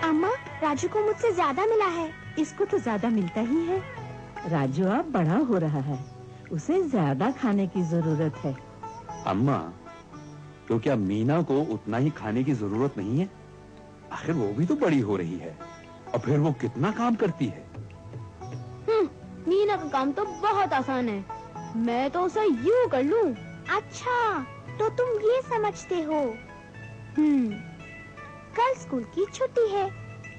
अम्मा, राजू को मुझसे ज्यादा मिला है। इसको तो ज्यादा मिलता ही है। राजू अब बड़ा हो रहा है, उसे ज्यादा खाने की जरूरत है। अम्मा, तो क्या मीना को उतना ही खाने की जरूरत नहीं है? आखिर वो भी तो बड़ी हो रही है और फिर वो कितना काम करती है। मीना का काम तो बहुत आसान है, मैं तो उसे यूं कर लूं। अच्छा, तो तुम ये समझते हो। कल स्कूल की छुट्टी है,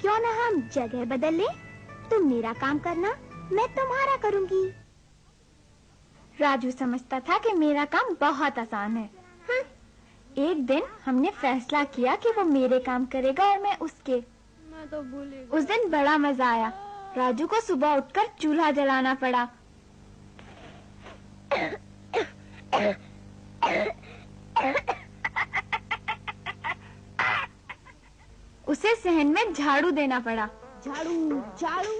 क्यों ना हम जगह बदल लें? तुम मेरा काम करना, मैं तुम्हारा करूंगी। राजू समझता था कि मेरा काम बहुत आसान है। एक दिन हमने फैसला किया कि वो मेरे काम करेगा और मैं उसके। मैं तो भूल गई। उस दिन बड़ा मजा आया। राजू को सुबह उठकर चूल्हा जलाना पड़ा। उसे सहन में झाड़ू देना पड़ा। झाड़ू झाड़ू।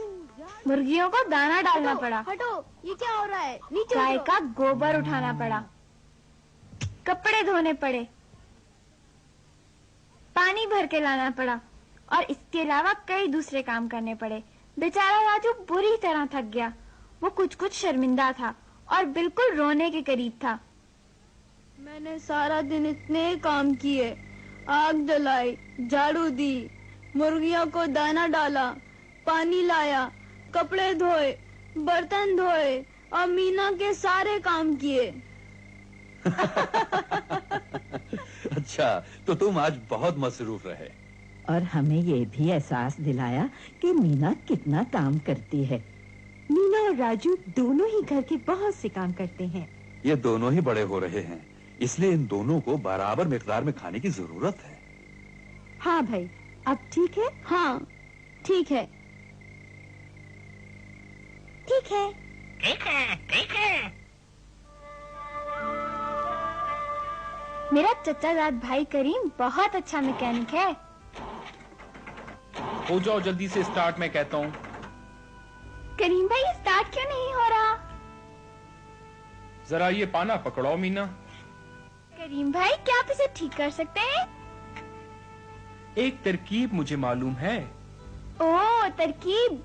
मुर्गियों को दाना डालना पड़ा। हटो, ये क्या हो रहा है? नीचे गाय का गोबर उठाना पड़ा। कपड़े धोने पड़े, पानी भर के लाना पड़ा और इसके अलावा कई दूसरे काम करने पड़े। बेचारा राजू बुरी तरह थक गया। वो कुछ शर्मिंदा था और बिल्कुल रोने के करीब था। मैंने सारा दिन इतने काम किए, आग जलाई, झाड़ू दी, मुर्गियों को दाना डाला, पानी लाया, कपड़े धोए, बर्तन धोए और मीना के सारे काम किए। अच्छा, तो तुम आज बहुत मसरूफ रहे। और हमें ये भी एहसास दिलाया कि मीना कितना काम करती है। मीना और राजू दोनों ही घर के बहुत से काम करते हैं। ये दोनों ही बड़े हो रहे हैं, इसलिए इन दोनों को बराबर मिकदार में खाने की जरूरत है। हाँ भाई, अब ठीक है? हाँ, ठीक है। ठीक है। मेरा चचाजाद भाई करीम बहुत अच्छा मैकेनिक है। हो जाओ जल्दी से स्टार्ट, मैं कहता हूँ। करीम भाई, स्टार्ट क्यों नहीं हो रहा? जरा ये पाना पकड़ाओ मीना। करीम भाई, क्या आप इसे ठीक कर सकते हैं? एक तरकीब मुझे मालूम है। ओह, तरकीब।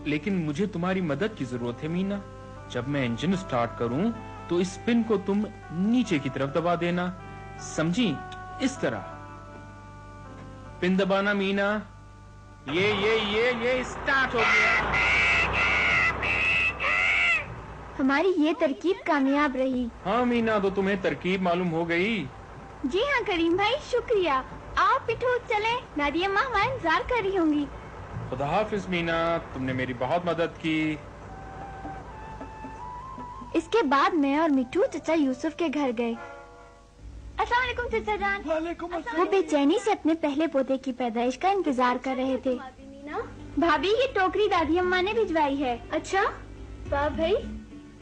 लेकिन मुझे तुम्हारी मदद की जरूरत है मीना। जब मैं इंजन स्टार्ट करूं तो इस पिन को तुम नीचे की तरफ दबा देना, समझी? इस तरह पिन दबाना मीना। ये स्टार्ट हो गया। हमारी ये तरकीब कामयाब रही। हाँ मीना, तो तुम्हें तरकीब मालूम हो गई। जी हाँ करीम भाई, शुक्रिया। आप पिठू चले, नादिया माँ हमारा इंतजार कर रही होंगी। खुदा हाफिज मीना, तुमने मेरी बहुत मदद की। इसके बाद मैं और मिठू चचा यूसुफ के घर गए। अस्सलाम वालेकुम चचा जान। वालेकुम अस्सलाम। वो बेचैनी से अपने पहले पोते की पैदाइश का इंतजार कर रहे थे। भाभी, ये टोकरी दादी अम्मा ने भिजवाई है। अच्छा, वाह भाई।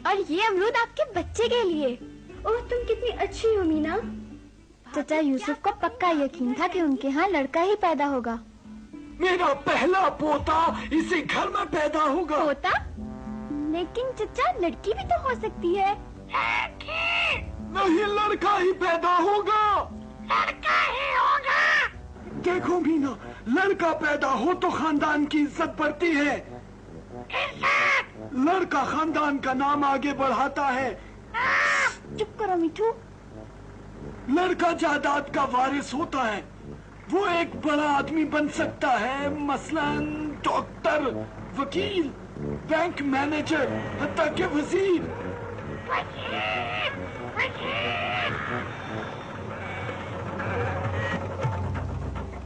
और ये अमरूद आपके बच्चे के लिए। ओह, तुम कितनी अच्छी हो मीना। चचा यूसुफ को पक्का यकीन था कि उनके यहाँ लड़का ही पैदा होगा। मेरा पहला पोता इसी घर में पैदा होगा। पोता? लेकिन चचा, लड़की भी तो हो सकती है। नहीं, लड़का ही पैदा होगा। लड़का ही होगा। देखो मीना, लड़का पैदा हो तो खानदान की इज्जत बढ़ती है। लड़का खानदान का नाम आगे बढ़ाता है। चुप करो मिठू। लड़का जायदाद का वारिस होता है। वो एक बड़ा आदमी बन सकता है, मसलन डॉक्टर, वकील, बैंक मैनेजर, हत्ता के वजीर।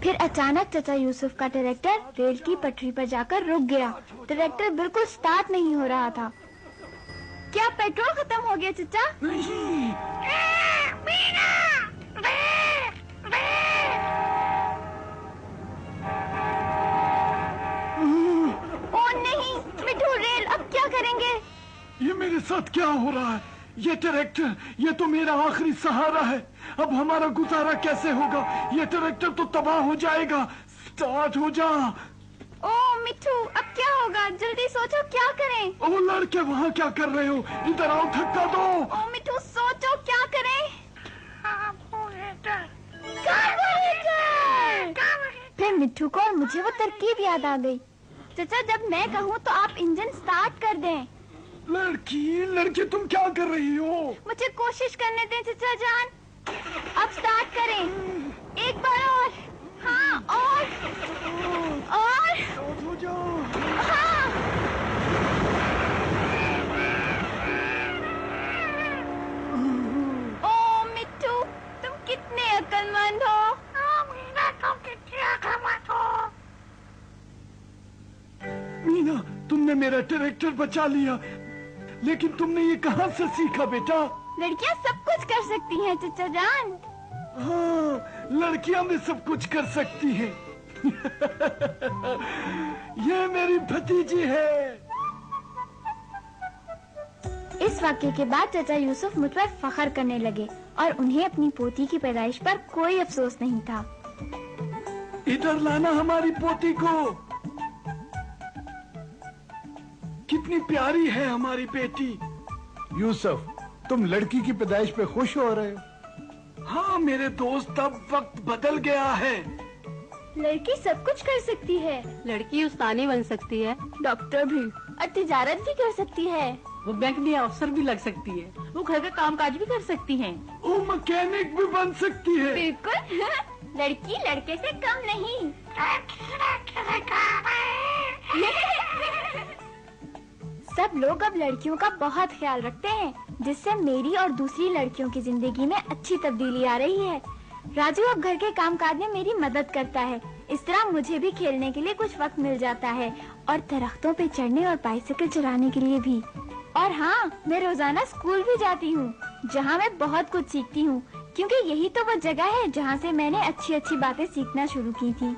फिर अचानक चचा यूसुफ का ट्रैक्टर रेल की पटरी पर जाकर रुक गया। ट्रैक्टर बिल्कुल स्टार्ट नहीं हो रहा था। क्या पेट्रोल खत्म हो गया चचा? नहीं। ओ नहीं, मिठू, रेल, अब क्या करेंगे? ये मेरे साथ क्या हो रहा है? ये ट्रैक्टर, ये तो मेरा आखिरी सहारा है। अब हमारा गुजारा कैसे होगा? ये ट्रैक्टर तो तबाह हो जाएगा। स्टार्ट हो जा। ओ मिठू, अब क्या होगा? जल्दी सोचो, क्या करें? ओ लड़के, वहाँ क्या कर रहे हो? इधर आओ, धक्का दो। ओ मिठू, सोचो क्या करें? मिट्ठू को और मुझे वो तरकीब याद आ गई। चाचा, जब मैं कहूँ तो आप इंजन स्टार्ट कर दें। लड़की तुम क्या कर रही हो? मुझे कोशिश करने दें चाचा जान। अब स्टार्ट करें। एक बार और। हाँ, और हो जाओ। हाँ। ओ मिट्टू, तुम कितने अक्लमंद हो। मीना, तुमने मेरा ट्रैक्टर बचा लिया, लेकिन तुमने ये कहाँ से सीखा बेटा? लड़कियाँ सब कुछ कर सकती हैं चाचा जान। हाँ, लड़कियां भी सब कुछ कर सकती हैं। ये मेरी भतीजी है। इस वाक्य के बाद चाचा यूसुफ मुझ पर फख्र करने लगे और उन्हें अपनी पोती की पैदाइश पर कोई अफसोस नहीं था। इधर लाना हमारी पोती को। कितनी प्यारी है हमारी बेटी। यूसुफ, तुम लड़की की पैदाइश पे खुश हो रहे हो? हाँ मेरे दोस्त, अब वक्त बदल गया है। लड़की सब कुछ कर सकती है। लड़की उस्तानी बन सकती है, डॉक्टर भी, और तिजारत भी कर सकती है। वो बैंक में अफसर भी लग सकती है, वो घर का कामकाज भी कर सकती है। वो मैकेनिक भी बन सकती है। बिल्कुल। लड़की लड़के से कम नहीं। सब लोग अब लड़कियों का बहुत ख्याल रखते हैं, जिससे मेरी और दूसरी लड़कियों की जिंदगी में अच्छी तब्दीली आ रही है। राजू अब घर के कामकाज में मेरी मदद करता है। इस तरह मुझे भी खेलने के लिए कुछ वक्त मिल जाता है और दरख्तों पे चढ़ने और बाइसिकल चलाने के लिए भी। और हाँ, मैं रोजाना स्कूल भी जाती हूँ, जहाँ मैं बहुत कुछ सीखती हूँ, क्योंकि यही तो वो जगह है जहाँ से मैंने अच्छी अच्छी बातें सीखना शुरू की थी।